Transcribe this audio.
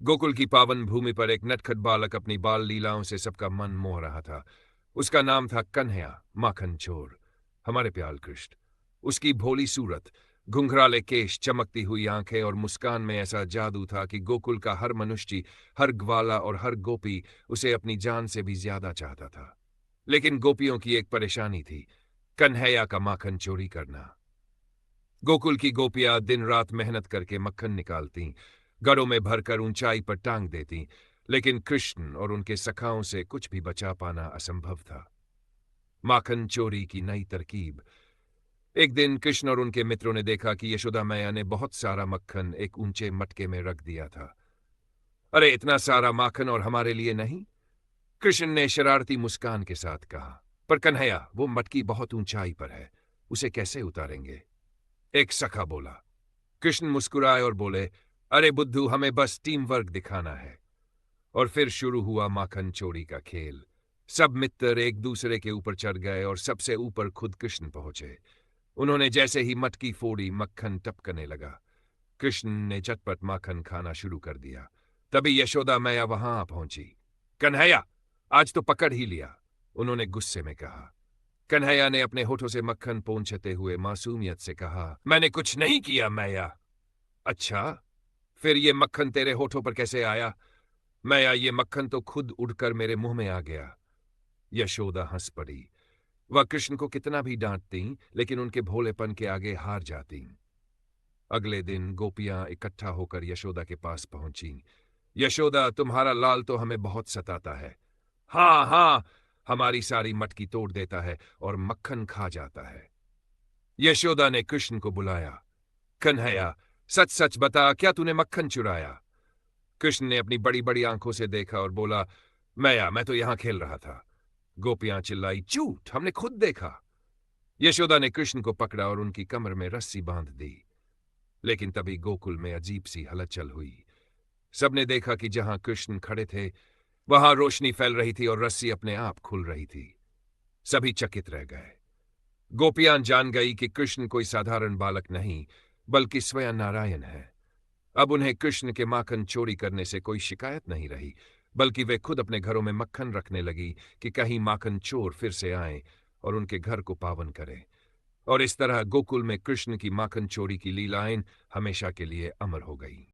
गोकुल की पावन भूमि पर एक नटखट बालक अपनी बाल लीलाओं से सबका मन मोह रहा था। उसका नाम था कन्हैया, माखन चोर, हमारे प्याल कृष्ण। उसकी भोली सूरत, घुंघराले केश, चमकती हुई आंखें और मुस्कान में ऐसा जादू था कि गोकुल का हर मनुष्य, हर ग्वाला और हर गोपी उसे अपनी जान से भी ज्यादा चाहता था। लेकिन गोपियों की एक परेशानी थी, कन्हैया का माखन चोरी करना। गोकुल की गोपियां दिन रात मेहनत करके मक्खन निकालती, घड़ों में भरकर ऊंचाई पर टांग देती, लेकिन कृष्ण और उनके सखाओं से कुछ भी बचा पाना असंभव था। माखन चोरी की नई तरकीब। एक दिन कृष्ण और उनके मित्रों ने देखा कि यशोदा मैया ने बहुत सारा मक्खन एक ऊंचे मटके में रख दिया था। अरे, इतना सारा माखन और हमारे लिए नहीं? कृष्ण ने शरारती मुस्कान के साथ कहा। पर कन्हैया, वो मटकी बहुत ऊंचाई पर है, उसे कैसे उतारेंगे? एक सखा बोला। कृष्ण मुस्कुराए और बोले, अरे बुद्धू, हमें बस टीम वर्क दिखाना है। और फिर शुरू हुआ माखन चोरी का खेल। सब मित्र एक दूसरे के ऊपर चढ़ गए और सबसे ऊपर खुद कृष्ण पहुंचे। उन्होंने जैसे ही मटकी फोड़ी, मक्खन टपकने लगा। कृष्ण ने झटपट माखन खाना शुरू कर दिया। तभी यशोदा मैया वहां आ पहुंची। कन्हैया, आज तो पकड़ ही लिया, उन्होंने गुस्से में कहा। कन्हैया ने अपने होठों से मक्खन पोंछते हुए मासूमियत से कहा, मैंने कुछ नहीं किया मैया। अच्छा, फिर ये मक्खन तेरे होठों पर कैसे आया? मैया, ये मक्खन तो खुद उड़कर मेरे मुंह में आ गया। यशोदा हंस पड़ी। वह कृष्ण को कितना भी डांटती, लेकिन उनके भोलेपन के आगे हार जाती। अगले दिन गोपियां इकट्ठा होकर यशोदा के पास पहुंची। यशोदा, तुम्हारा लाल तो हमें बहुत सताता है। हाँ हाँ, हमारी सारी मटकी तोड़ देता है और मक्खन खा जाता है। यशोदा ने कृष्ण को बुलाया। कन्हैया, सच सच बता, क्या तूने मक्खन चुराया? कृष्ण ने अपनी बड़ी बड़ी आंखों से देखा और बोला, मैया, मैं तो यहां खेल रहा था। गोपियां चिल्लाई, झूठ, हमने खुद देखा। यशोदा ने कृष्ण को पकड़ा और उनकी कमर में रस्सी बांध दी। लेकिन तभी गोकुल में अजीब सी हलचल हुई। सबने देखा कि जहां कृष्ण खड़े थे, वहां रोशनी फैल रही थी और रस्सी अपने आप खुल रही थी। सभी चकित रह गए। गोपियां जान गई कि कृष्ण कोई साधारण बालक नहीं, बल्कि स्वयं नारायण है। अब उन्हें कृष्ण के माखन चोरी करने से कोई शिकायत नहीं रही, बल्कि वे खुद अपने घरों में मक्खन रखने लगी कि कहीं माखन चोर फिर से आए और उनके घर को पावन करें। और इस तरह गोकुल में कृष्ण की माखन चोरी की लीलाएं हमेशा के लिए अमर हो गई।